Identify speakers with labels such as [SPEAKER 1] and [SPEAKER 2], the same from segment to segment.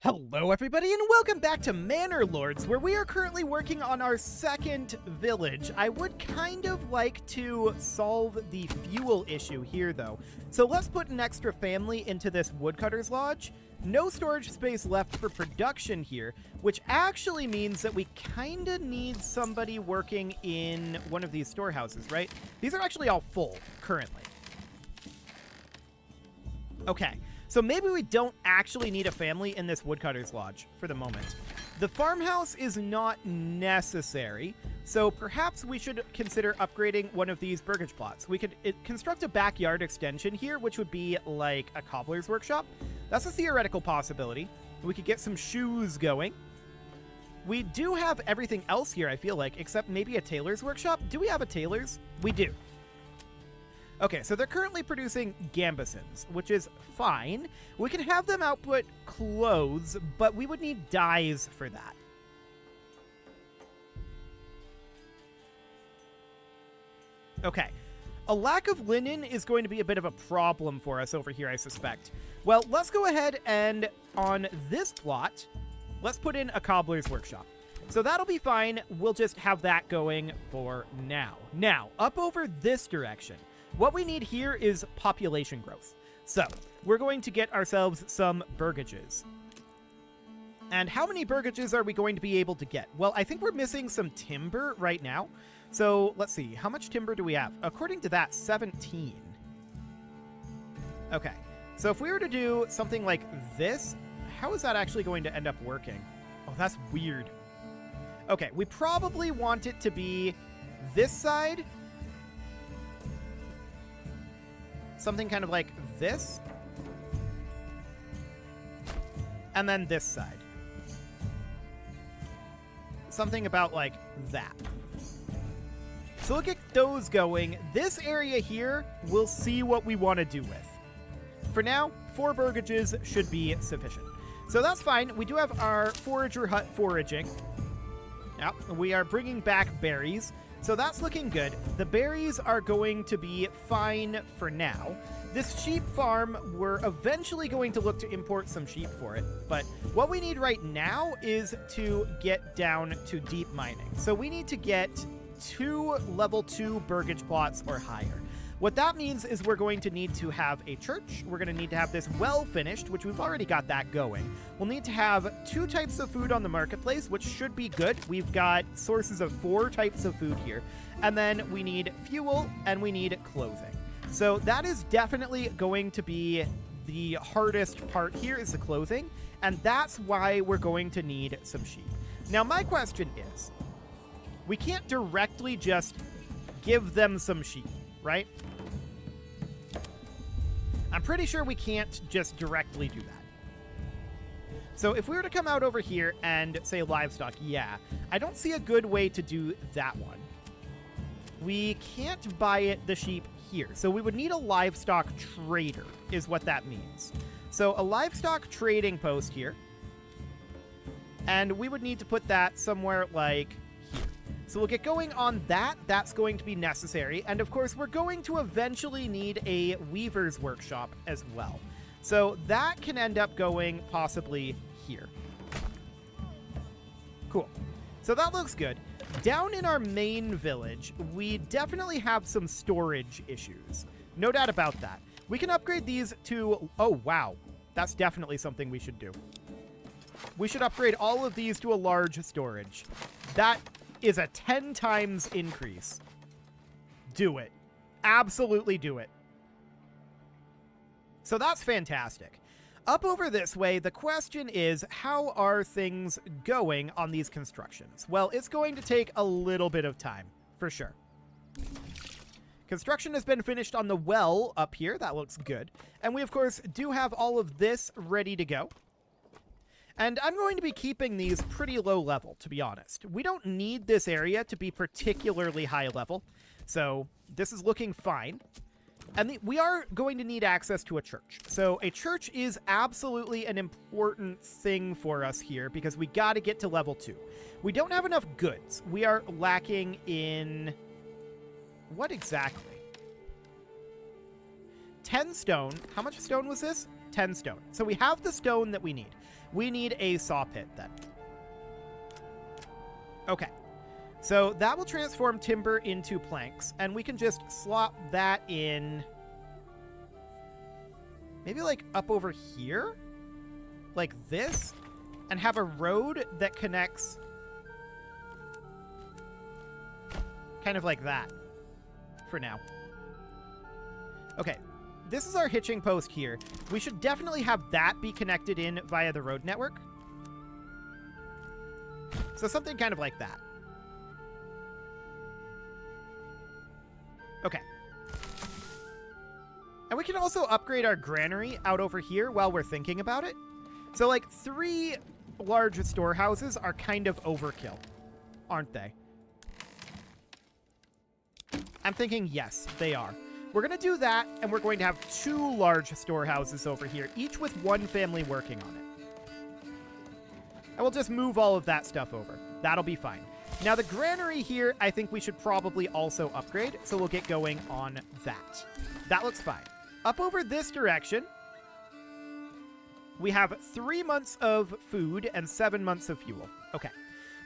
[SPEAKER 1] Hello everybody and welcome back to Manor Lords, where we are currently working on our second village. I would kind of like to solve the fuel issue here though. So let's put an extra family into this woodcutter's lodge. No storage space left for production here, which actually means that we kind of need somebody working in one of these storehouses, right? These are actually all full currently. Okay. So maybe we don't actually need a family in this woodcutter's lodge for the moment. The farmhouse is not necessary, so perhaps we should consider upgrading one of these burgage plots. We could construct a backyard extension here, which would be like a cobbler's workshop. That's a theoretical possibility. We could get some shoes going. We do have everything else here, I feel like, except maybe a tailor's workshop. Do we have a tailor's? We do. Okay, so they're currently producing gambesons, which is fine. We can have them output clothes, but we would need dyes for that. Okay, a lack of linen is going to be a bit of a problem for us over here, I suspect. Well, let's go ahead and on this plot, let's put in a cobbler's workshop. So that'll be fine. We'll just have that going for now. Now, up over this direction. What we need here is population growth. So, we're going to get ourselves some burgages. And how many burgages are we going to be able to get? Well, I think we're missing some timber right now. So, let's see. How much timber do we have? According to that, 17. Okay. So, if we were to do something like this, how is that actually going to end up working? Oh, that's weird. Okay, we probably want it to be this side. Something kind of like this. And then this side. Something about like that. So we'll get those going. This area here, we'll see what we want to do with. For now, 4 burgages should be sufficient. So that's fine. We do have our forager hut foraging. Yep, we are bringing back berries. So that's looking good. The berries are going to be fine for now. This sheep farm, we're eventually going to look to import some sheep for it. But what we need right now is to get down to deep mining. So we need to get 2 level 2 burgage plots or higher. What that means is we're going to need to have a church. We're going to need to have this well finished, which we've already got that going. We'll need to have 2 types of food on the marketplace, which should be good. We've got sources of 4 types of food here. And then we need fuel and we need clothing. So that is definitely going to be the hardest part here is the clothing. And that's why we're going to need some sheep. Now, my question is, we can't directly just give them some sheep, right? I'm pretty sure we can't just directly do that. So if we were to come out over here and say livestock, yeah, I don't see a good way to do that one. We can't buy the sheep here. So we would need a livestock trader is what that means. So a livestock trading post here. And we would need to put that somewhere like here. So we'll get going on that. That's going to be necessary. And of course, we're going to eventually need a weaver's workshop as well. So that can end up going possibly here. Cool. So that looks good. Down in our main village, we definitely have some storage issues. No doubt about that. We can upgrade these to... Oh, wow. That's definitely something we should do. We should upgrade all of these to a large storage. That is a 10 times increase. Do it. Absolutely do it. So that's fantastic. Up over this way, the question is, how are things going on these constructions? Well, it's going to take a little bit of time, for sure. Construction has been finished on the well up here. That looks good. And we, of course, do have all of this ready to go. And I'm going to be keeping these pretty low level, to be honest. We don't need this area to be particularly high level. So this is looking fine. And we are going to need access to a church. So a church is absolutely an important thing for us here because we got to get to level 2. We don't have enough goods. We are lacking in... What exactly? 10 stone. How much stone was this? 10 stone. So we have the stone that we need. We need a saw pit then. Okay. So that will transform timber into planks, and we can just slot that in maybe like up over here, like this, and have a road that connects kind of like that for now. Okay, this is our hitching post here. We should definitely have that be connected in via the road network. So something kind of like that. Okay. And we can also upgrade our granary out over here while we're thinking about it. So, like, 3 large storehouses are kind of overkill, aren't they? I'm thinking yes, they are. We're going to do that, and we're going to have 2 large storehouses over here, each with 1 family working on it. And we'll just move all of that stuff over. That'll be fine. Now, the granary here, I think we should probably also upgrade, so we'll get going on that. That looks fine. Up over this direction, we have 3 months of food and 7 months of fuel. Okay.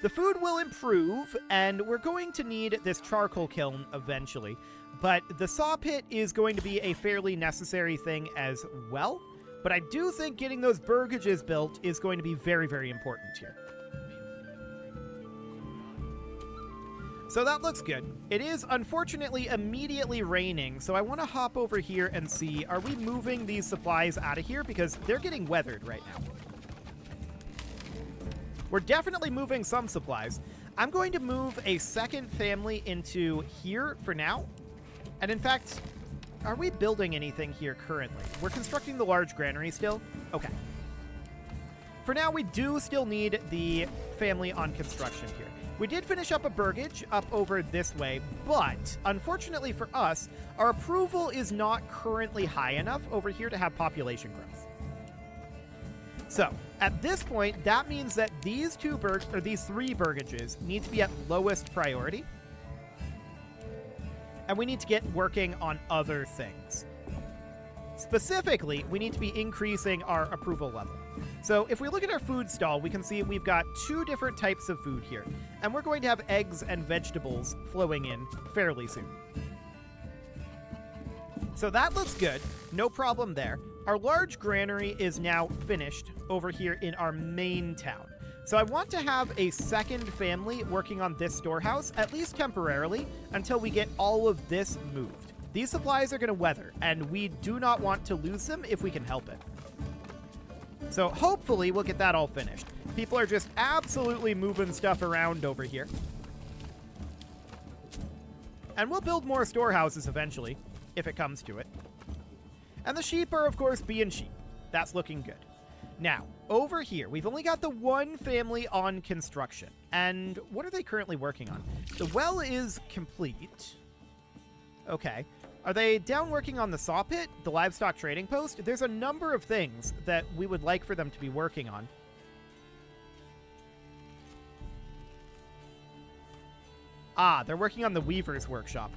[SPEAKER 1] The food will improve, and we're going to need this charcoal kiln eventually, but the saw pit is going to be a fairly necessary thing as well. But I do think getting those burgages built is going to be very, very important here. So that looks good. It is unfortunately immediately raining, so I want to hop over here and see, are we moving these supplies out of here? Because they're getting weathered right now. We're definitely moving some supplies. I'm going to move a second family into here for now. And in fact, are we building anything here currently? We're constructing the large granary still? Okay. For now, we do still need the family on construction here. We did finish up a burgage up over this way, but unfortunately for us, our approval is not currently high enough over here to have population growth. So, at this point, that means that these 3 burgages need to be at lowest priority. And we need to get working on other things. Specifically, we need to be increasing our approval level. So if we look at our food stall, we can see we've got 2 different types of food here. And we're going to have eggs and vegetables flowing in fairly soon. So that looks good. No problem there. Our large granary is now finished over here in our main town. So I want to have a second family working on this storehouse, at least temporarily, until we get all of this moved. These supplies are going to weather, and we do not want to lose them if we can help it. So hopefully we'll get that all finished. People are just absolutely moving stuff around over here. And we'll build more storehouses eventually, if it comes to it. And the sheep are, of course, being sheep. That's looking good. Now, over here, we've only got the 1 family on construction. And what are they currently working on? The well is complete. Okay. Are they down working on the saw pit, the livestock trading post? There's a number of things that we would like for them to be working on. Ah, they're working on the weaver's workshop.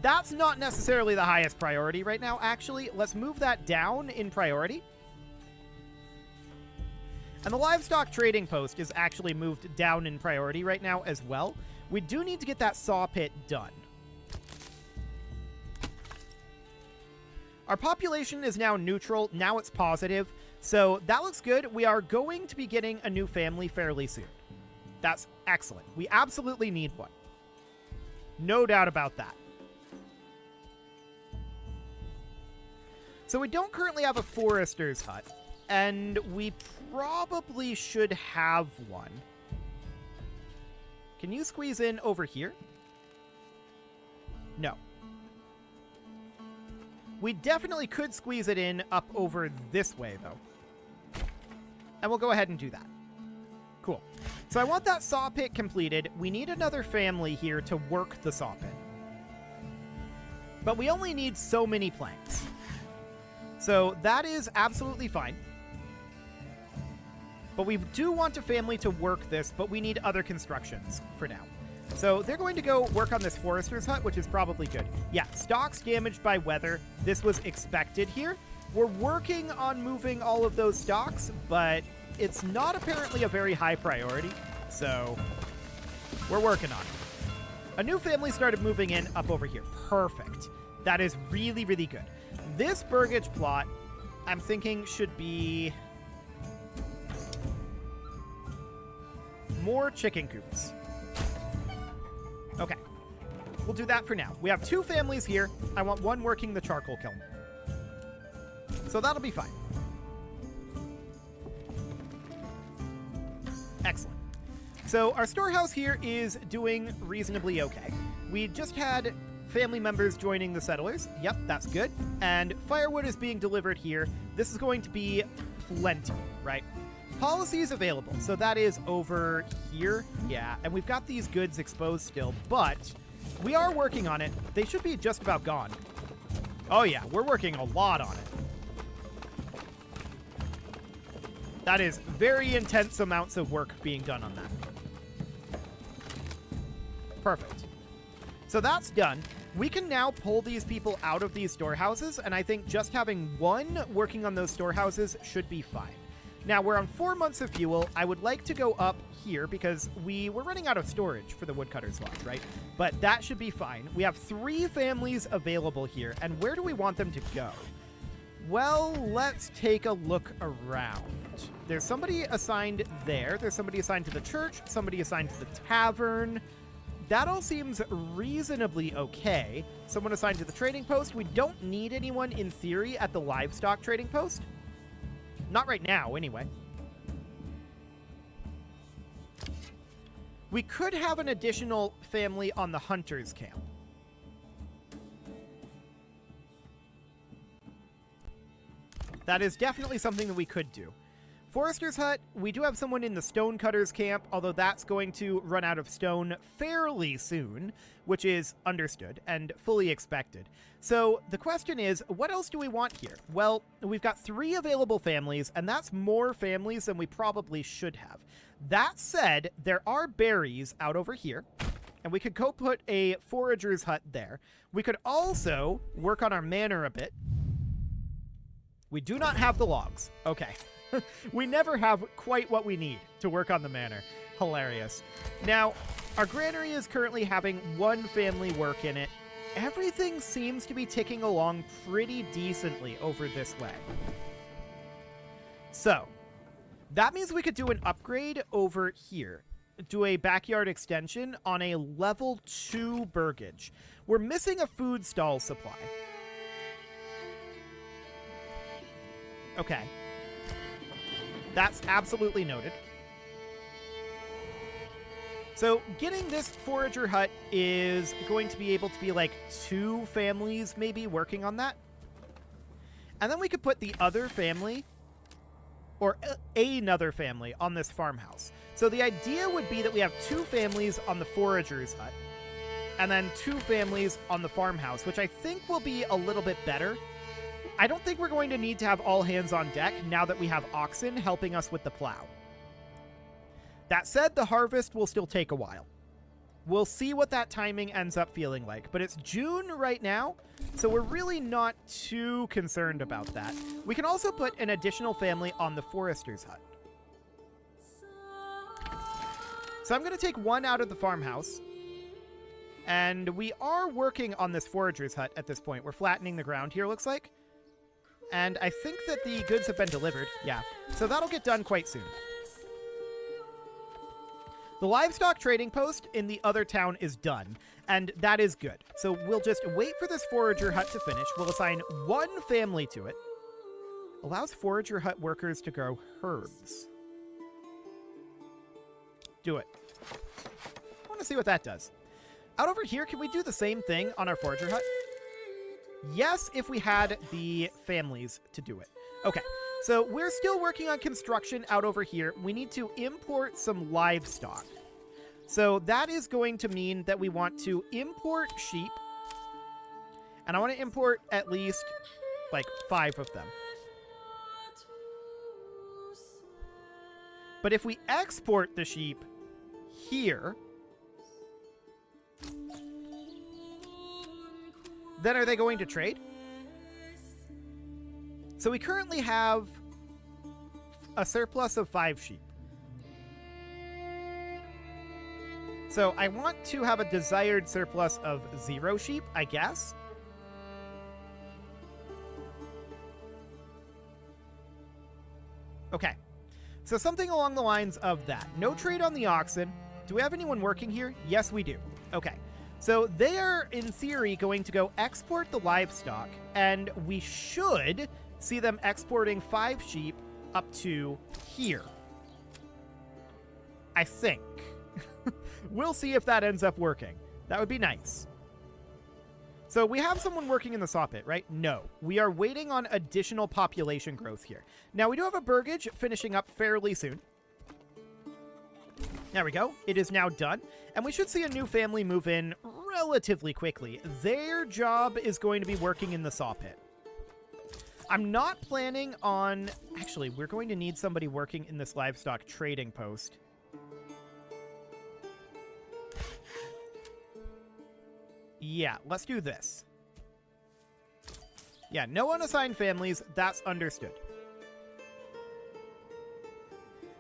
[SPEAKER 1] That's not necessarily the highest priority right now, actually. Let's move that down in priority. And the livestock trading post is actually moved down in priority right now as well. We do need to get that saw pit done. Our population is now neutral. Now it's positive. So that looks good. We are going to be getting a new family fairly soon. That's excellent. We absolutely need one. No doubt about that. So we don't currently have a forester's hut, and we probably should have one. Can you squeeze in over here? No. We definitely could squeeze it in up over this way, though. And we'll go ahead and do that. Cool. So I want that saw pit completed. We need another family here to work the saw pit. But we only need so many planks. So that is absolutely fine. But we do want a family to work this, but we need other constructions for now. So they're going to go work on this forester's hut, which is probably good. Yeah, stocks damaged by weather. This was expected here. We're working on moving all of those stocks, but it's not apparently a very high priority, so we're working on it. A new family started moving in up over here. Perfect. That is really, really good. This burgage plot, I'm thinking, should be more chicken coops. Okay. We'll do that for now. We have 2 families here. I want one working the charcoal kiln. So that'll be fine. Excellent. So our storehouse here is doing reasonably okay. We just had family members joining the settlers. Yep, that's good. And firewood is being delivered here. This is going to be plenty, right? Policies available. So that is over here. Yeah, and we've got these goods exposed still, but we are working on it. They should be just about gone. Oh yeah, we're working a lot on it. That is very intense amounts of work being done on that. Perfect. So that's done. We can now pull these people out of these storehouses, and I think just having one working on those storehouses should be fine. Now, we're on 4 months of fuel. I would like to go up here because we were running out of storage for the woodcutter's lodge, right? But that should be fine. We have 3 families available here, and where do we want them to go? Well, let's take a look around. There's somebody assigned there. There's somebody assigned to the church, somebody assigned to the tavern. That all seems reasonably okay. Someone assigned to the trading post. We don't need anyone, in theory, at the livestock trading post. Not right now, anyway. We could have an additional family on the hunter's camp. That is definitely something that we could do. Forester's hut, we do have someone in the stonecutter's camp, although that's going to run out of stone fairly soon, which is understood and fully expected. So the question is, what else do we want here? Well, we've got 3 available families, and that's more families than we probably should have. That said, there are berries out over here, and we could go put a forager's hut there. We could also work on our manor a bit. We do not have the logs. Okay. We never have quite what we need to work on the manor. Hilarious. Now, our granary is currently having 1 family work in it. Everything seems to be ticking along pretty decently over this way. So, that means we could do an upgrade over here. Do a backyard extension on a level 2 burgage. We're missing a food stall supply. Okay. That's absolutely noted. So getting this forager hut is going to be able to be like 2 families maybe working on that. And then we could put the other family or another family on this farmhouse. So the idea would be that we have 2 families on the forager's hut and then 2 families on the farmhouse, which I think will be a little bit better. I don't think we're going to need to have all hands on deck now that we have oxen helping us with the plow. That said, the harvest will still take a while. We'll see what that timing ends up feeling like, but it's June right now, so we're really not too concerned about that. We can also put an additional family on the forester's hut. So I'm going to take 1 out of the farmhouse, and we are working on this forager's hut at this point. We're flattening the ground here, looks like. And I think that the goods have been delivered. Yeah. So that'll get done quite soon. The livestock trading post in the other town is done, and that is good. So we'll just wait for this forager hut to finish. We'll assign 1 family to it. Allows forager hut workers to grow herbs. Do it. I want to see what that does. Out over here, can we do the same thing on our forager hut? Yes, if we had the families to do it. Okay, so we're still working on construction out over here. We need to import some livestock. So that is going to mean that we want to import sheep. And I want to import at least, like, 5 of them. But if we export the sheep here, then are they going to trade? So we currently have a surplus of 5 sheep. So I want to have a desired surplus of 0 sheep, I guess. Okay. So something along the lines of that. No trade on the oxen. Do we have anyone working here? Yes, we do. Okay. So they are, in theory, going to go export the livestock, and we should see them exporting 5 sheep up to here. I think. We'll see if that ends up working. That would be nice. So we have someone working in the saw pit, right? No. We are waiting on additional population growth here. Now, we do have a burgage finishing up fairly soon. There we go. It is now done. And we should see a new family move in relatively quickly. Their job is going to be working in the saw pit. I'm not planning on... Actually, we're going to need somebody working in this livestock trading post. Yeah, let's do this. Yeah, no unassigned families. That's understood.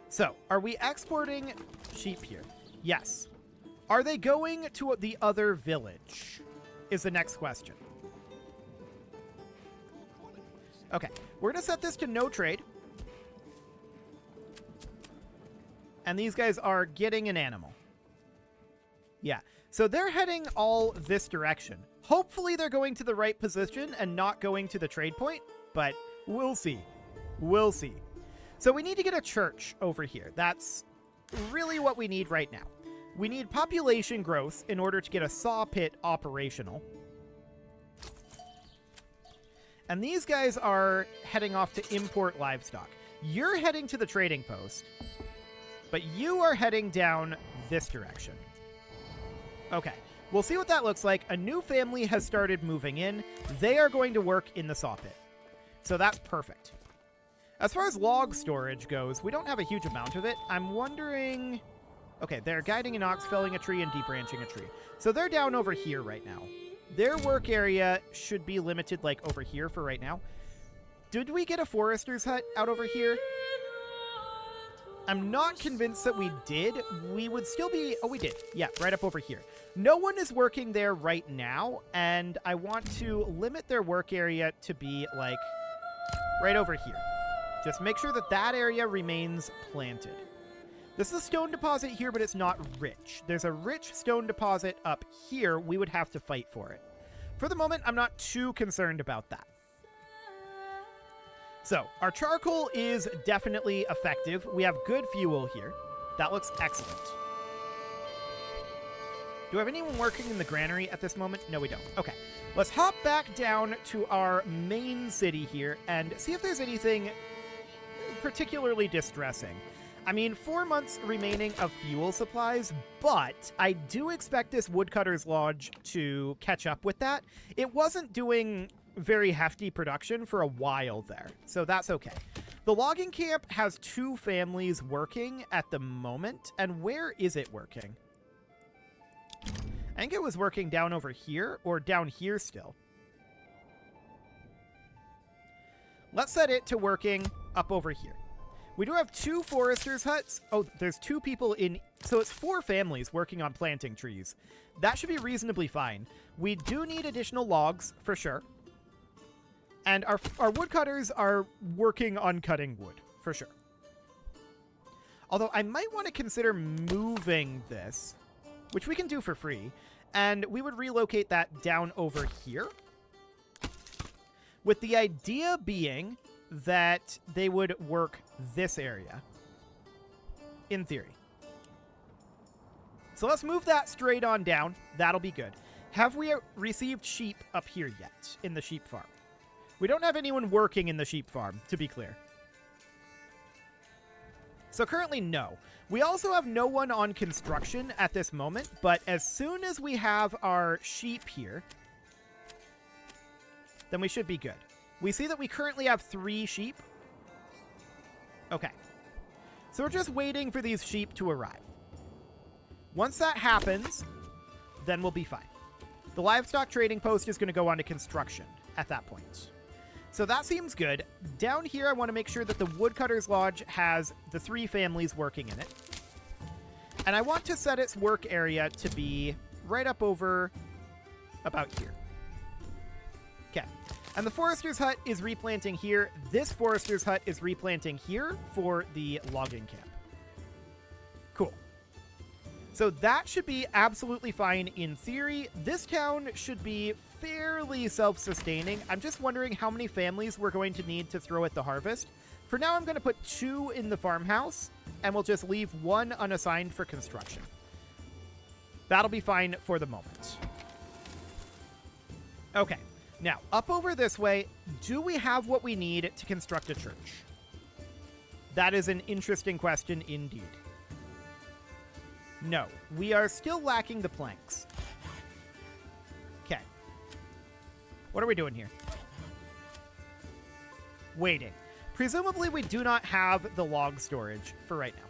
[SPEAKER 1] So, are we exporting sheep here? Yes. Are they going to the other village? Is the next question. Okay, we're going to set this to no trade. And these guys are getting an animal. Yeah, so they're heading all this direction. Hopefully they're going to the right position and not going to the trade point, but we'll see. We'll see. So we need to get a church over here. That's really what we need right now. We need population growth in order to get a saw pit operational. And these guys are heading off to import livestock. You're heading to the trading post, but you are heading down this direction. Okay, we'll see what that looks like. A new family has started moving in. They are going to work in the saw pit. So that's perfect. As far as log storage goes, we don't have a huge amount of it. I'm wondering... Okay, they're guiding an ox, felling a tree, and debranching a tree. So they're down over here right now. Their work area should be limited, like, over here for right now. Did we get a forester's hut out over here? I'm not convinced that we did. We would still be... Oh, we did. Yeah, right up over here. No one is working there right now, and I want to limit their work area to be, like, right over here. Just make sure that that area remains planted. This is a stone deposit here, but it's not rich. There's a rich stone deposit up here. We would have to fight for it. For the moment, I'm not too concerned about that. So, our charcoal is definitely effective. We have good fuel here. That looks excellent. Do we have anyone working in the granary at this moment? No, we don't. Okay. Let's hop back down to our main city here and see if there's anything particularly distressing. I mean, 4 months remaining of fuel supplies, but I do expect this Woodcutter's Lodge to catch up with that. It wasn't doing very hefty production for a while there, so that's okay. The logging camp has 2 families working at the moment, and where is it working? I think it was working down over here, or down here still. Let's set it to working up over here. We do have 2 foresters' huts. Oh, there's 2 people in... So it's 4 families working on planting trees. That should be reasonably fine. We do need additional logs, for sure. And our woodcutters are working on cutting wood, for sure. Although I might want to consider moving this, which we can do for free. And we would relocate that down over here. With the idea being that they would work this area, in theory. So let's move that straight on down. That'll be good. Have we received sheep up here yet in the sheep farm? We don't have anyone working in the sheep farm, to be clear. So currently, no. We also have no one on construction at this moment, but as soon as we have our sheep here, then we should be good. We see that we currently have 3 sheep. Okay. So we're just waiting for these sheep to arrive. Once that happens, then we'll be fine. The livestock trading post is going to go on to construction at that point. So that seems good. Down here, I want to make sure that the Woodcutter's Lodge has the 3 families working in it. And I want to set its work area to be right up over about here. Okay. And the Forester's Hut is replanting here. This Forester's Hut is replanting here for the logging camp. Cool. So that should be absolutely fine in theory. This town should be fairly self-sustaining. I'm just wondering how many families we're going to need to throw at the harvest. For now, I'm going to put 2 in the farmhouse, and we'll just leave 1 unassigned for construction. That'll be fine for the moment. Okay, now, up over this way, do we have what we need to construct a church? That is an interesting question indeed. No, we are still lacking the planks. Okay. What are we doing here? Waiting. Presumably, we do not have the log storage for right now.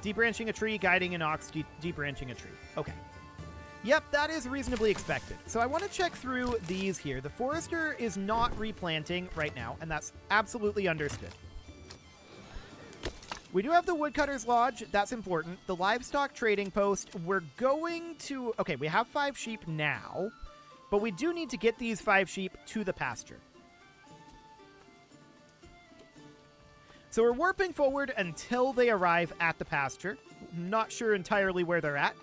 [SPEAKER 1] Debranching a tree, guiding an ox, debranching a tree. Okay. Yep, that is reasonably expected. So I want to check through these here. The forester is not replanting right now, and that's absolutely understood. We do have the Woodcutter's Lodge. That's important. The livestock trading post, we're going to... Okay, we have 5 sheep now, but we do need to get these 5 sheep to the pasture. So we're warping forward until they arrive at the pasture. Not sure entirely where they're at.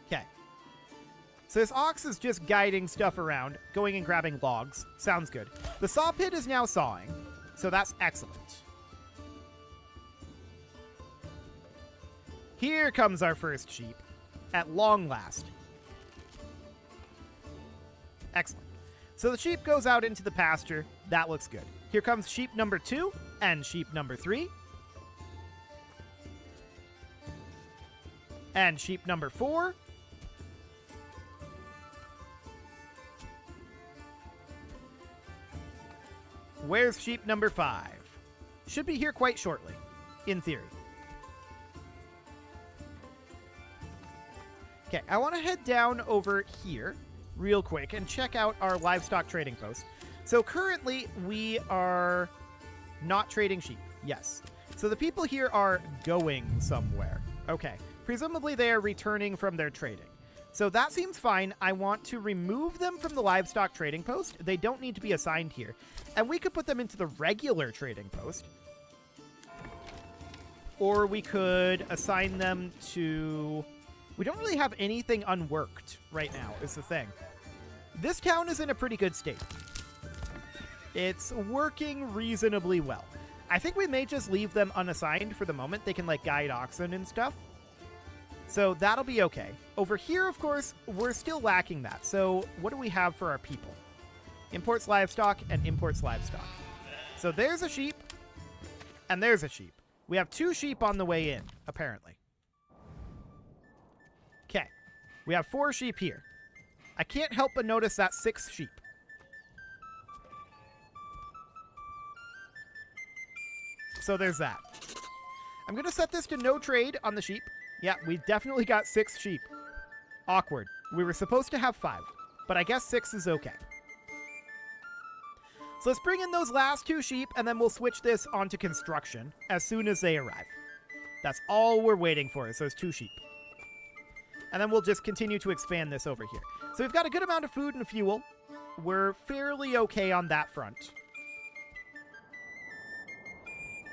[SPEAKER 1] Okay. So this ox is just guiding stuff around, going and grabbing logs. Sounds good. The saw pit is now sawing, so that's excellent. Here comes our first sheep, at long last. Excellent. So the sheep goes out into the pasture. That looks good. Here comes sheep number 2 and sheep number 3. And sheep number 4. Where's sheep number 5? Should be here quite shortly, in theory. Okay, I want to head down over here real quick and check out our livestock trading post. So currently, we are not trading sheep. Yes. So the people here are going somewhere. Okay. Presumably they are returning from their trading. So that seems fine. I want to remove them from the livestock trading post. They don't need to be assigned here. And we could put them into the regular trading post. Or we could assign them to... We don't really have anything unworked right now, is the thing. This town is in a pretty good state. It's working reasonably well. I think we may just leave them unassigned for the moment. They can, like, guide oxen and stuff. So that'll be okay. Over here, of course, we're still lacking that. So what do we have for our people? Imports livestock and imports livestock. So there's a sheep, and there's a sheep. We have 2 sheep on the way in, apparently. Okay. We have 4 sheep here. I can't help but notice that 6 sheep. So there's that. I'm going to set this to no trade on the sheep. Yeah, we definitely got 6 sheep. Awkward. We were supposed to have 5, but I guess 6 is okay. So let's bring in those last 2 sheep, and then we'll switch this onto construction as soon as they arrive. That's all we're waiting for is those 2 sheep. And then we'll just continue to expand this over here. So we've got a good amount of food and fuel. We're fairly okay on that front.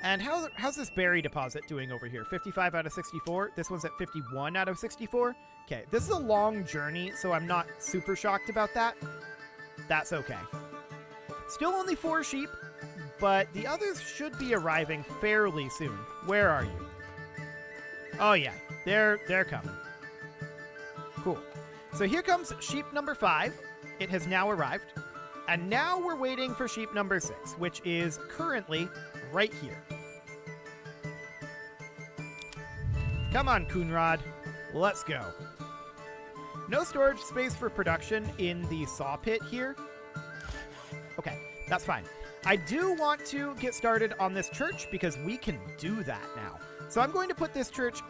[SPEAKER 1] And how's this berry deposit doing over here? 55 out of 64. This one's at 51 out of 64. Okay, this is a long journey, so I'm not super shocked about that. That's okay. Still only 4 sheep, but the others should be arriving fairly soon. Where are you? Oh yeah, they're coming. Cool. So here comes sheep number 5. It has now arrived. And now we're waiting for sheep number 6, which is currently right here. Come on, Coonrod. Let's go. No storage space for production in the saw pit here. Okay, that's fine. I do want to get started on this church because we can do that now. So I'm going to put this church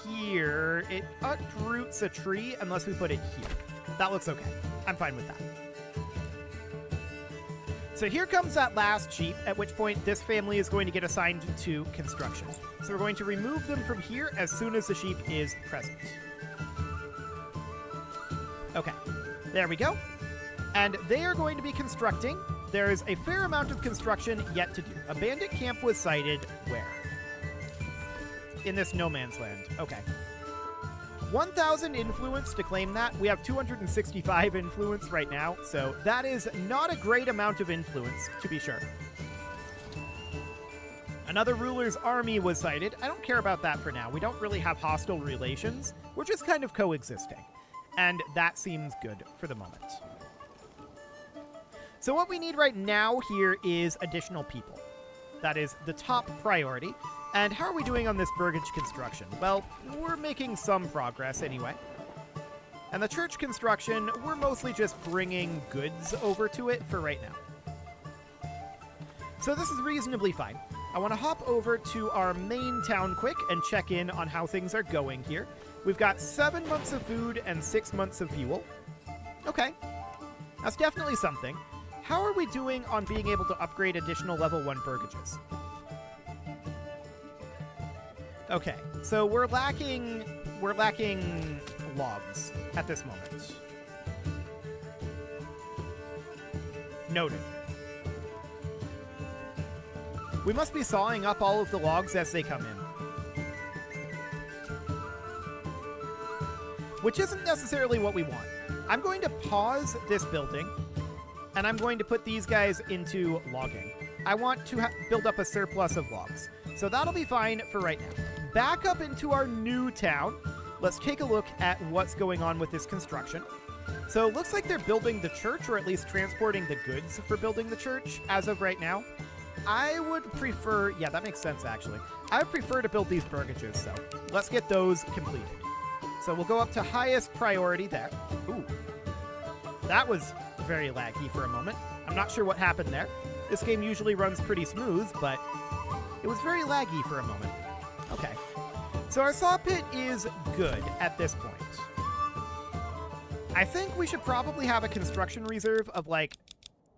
[SPEAKER 1] here. It uproots a tree unless we put it here. That looks okay. I'm fine with that. So here comes that last sheep, at which point this family is going to get assigned to construction. So we're going to remove them from here as soon as the sheep is present. Okay, there we go. And they are going to be constructing. There is a fair amount of construction yet to do. A bandit camp was sighted where? In this no man's land. Okay. 1,000 influence to claim that. We have 265 influence right now, so that is not a great amount of influence, to be sure. Another ruler's army was sighted. I don't care about that for now. We don't really have hostile relations. We're just kind of coexisting, and that seems good for the moment. So what we need right now here is additional people. That is the top priority. And how are we doing on this burgage construction? Well, we're making some progress anyway. And the church construction, we're mostly just bringing goods over to it for right now. So this is reasonably fine. I want to hop over to our main town quick and check in on how things are going here. We've got 7 months of food and 6 months of fuel. Okay, that's definitely something. How are we doing on being able to upgrade additional level 1 burgages? Okay, so we're lacking logs at this moment. Noted. We must be sawing up all of the logs as they come in. Which isn't necessarily what we want. I'm going to pause this building, and I'm going to put these guys into logging. I want to build up a surplus of logs. So that'll be fine for right now. Back up into our new town. Let's take a look at what's going on with this construction. So it looks like they're building the church, or at least transporting the goods for building the church as of right now. I would prefer, yeah, that makes sense actually. I would prefer to build these burgages, so let's get those completed. So we'll go up to highest priority there. Ooh, that was very laggy for a moment. I'm not sure what happened there. This game usually runs pretty smooth, but it was very laggy for a moment. Okay. So our saw pit is good at this point. I think we should probably have a construction reserve of like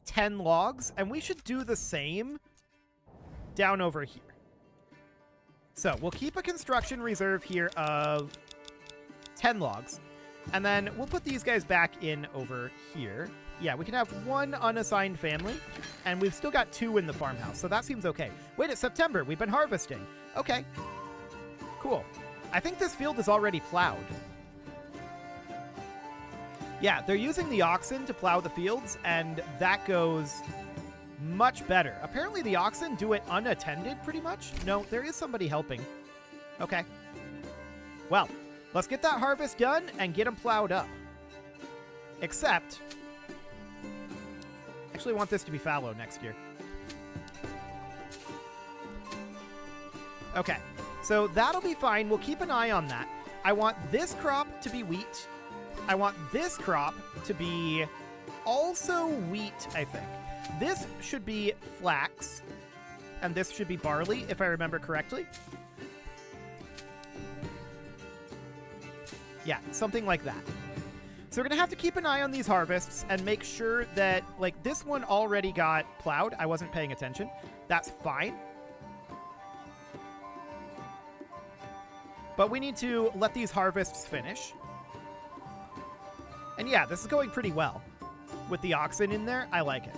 [SPEAKER 1] 10 logs, and we should do the same down over here. So we'll keep a construction reserve here of 10 logs, and then we'll put these guys back in over here. Yeah, we can have 1 unassigned family, and we've still got 2 in the farmhouse, so that seems okay. Wait, it's September. We've been harvesting. Okay. Cool. I think this field is already plowed. Yeah, they're using the oxen to plow the fields, and that goes much better. Apparently the oxen do it unattended, pretty much. No, there is somebody helping. Okay. Well, let's get that harvest done and get them plowed up. Except, actually want this to be fallow next year. Okay, so that'll be fine. We'll keep an eye on that. I want this crop to be wheat. I want this crop to be also wheat, I think. This should be flax, and this should be barley, if I remember correctly. Yeah, something like that. So we're going to have to keep an eye on these harvests and make sure that, like, this one already got plowed. I wasn't paying attention. That's fine. But we need to let these harvests finish. And yeah, this is going pretty well. With the oxen in there, I like it.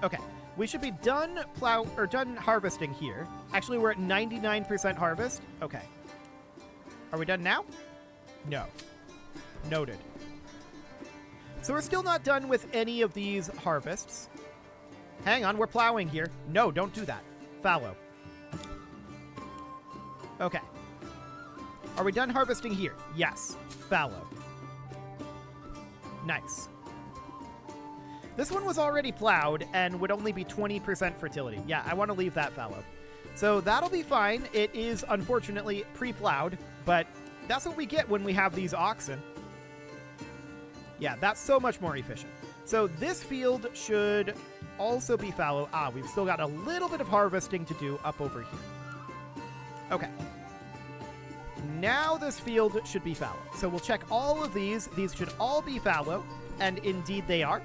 [SPEAKER 1] Okay, we should be done done harvesting here. Actually, we're at 99% harvest. Okay. Are we done now? No. Noted. So we're still not done with any of these harvests. Hang on, we're plowing here. No, don't do that. Fallow. Okay. Are we done harvesting here? Yes. Fallow. Nice. This one was already plowed and would only be 20% fertility. Yeah, I want to leave that fallow. So that'll be fine. It is, unfortunately, pre-plowed, but that's what we get when we have these oxen. Yeah, that's so much more efficient. So this field should also be fallow. We've still got a little bit of harvesting to do up over here. Okay. Now this field should be fallow. So we'll check all of these. These should all be fallow, and indeed they are.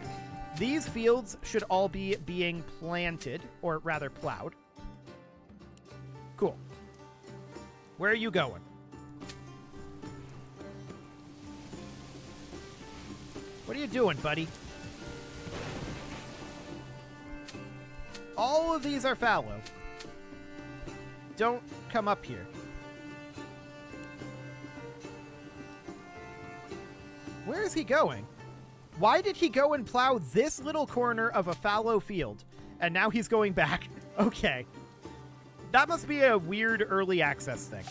[SPEAKER 1] These fields should all be being planted, or rather plowed. Cool. Where are you going? What are you doing, buddy? All of these are fallow. Don't come up here. Where is he going? Why did he go and plow this little corner of a fallow field? And now he's going back. Okay. That must be a weird early access thing,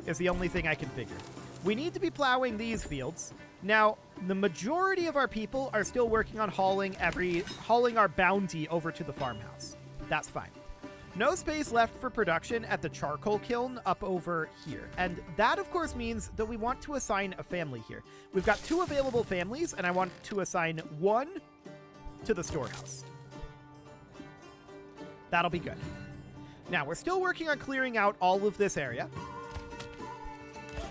[SPEAKER 1] is the only thing I can figure. We need to be plowing these fields. Now, the majority of our people are still working on hauling our bounty over to the farmhouse. That's fine. No space left for production at the charcoal kiln up over here. And that, of course, means that we want to assign a family here. We've got 2 available families, and I want to assign 1 to the storehouse. That'll be good. Now, we're still working on clearing out all of this area.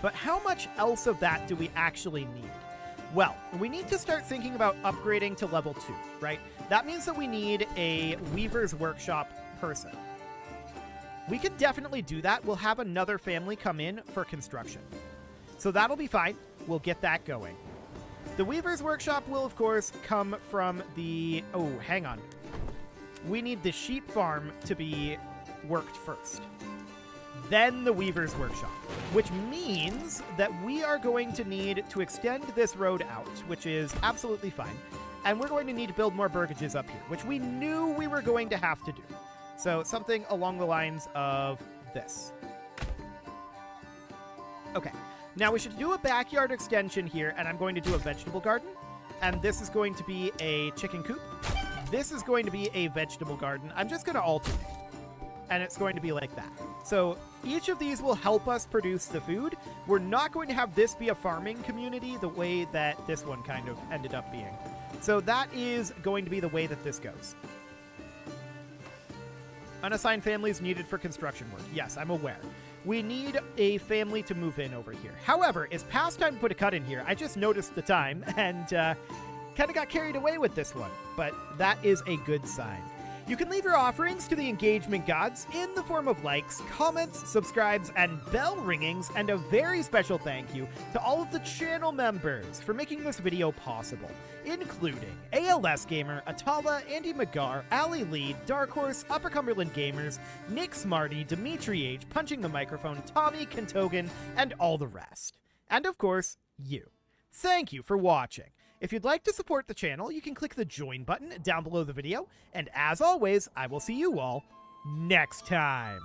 [SPEAKER 1] But how much else of that do we actually need? Well, we need to start thinking about upgrading to level 2, right? That means that we need a weaver's workshop person. We can definitely do that. We'll have another family come in for construction. So that'll be fine. We'll get that going. The weaver's workshop will, of course, come from the... Oh, hang on. We need the sheep farm to be worked first. Then the weaver's workshop, which means that we are going to need to extend this road out, which is absolutely fine. And we're going to need to build more burgages up here, which we knew we were going to have to do. So something along the lines of this. Okay, now we should do a backyard extension here, and I'm going to do a vegetable garden. And this is going to be a chicken coop. This is going to be a vegetable garden. I'm just going to alternate. And it's going to be like that. So each of these will help us produce the food. We're not going to have this be a farming community the way that this one kind of ended up being. So that is going to be the way that this goes. Unassigned families needed for construction work. Yes, I'm aware. We need a family to move in over here. However, it's past time to put a cut in here. I just noticed the time and kind of got carried away with this one. But that is a good sign. You can leave your offerings to the engagement gods in the form of likes, comments, subscribes, and bell ringings, and a very special thank you to all of the channel members for making this video possible, including ALS Gamer, Atala, Andy McGar, Ali Lee, Dark Horse, Upper Cumberland Gamers, Nick Smarty, Dimitri H, Punching the Microphone, Tommy Kentogan, and all the rest. And of course, you. Thank you for watching. If you'd like to support the channel, you can click the join button down below the video, and as always, I will see you all next time.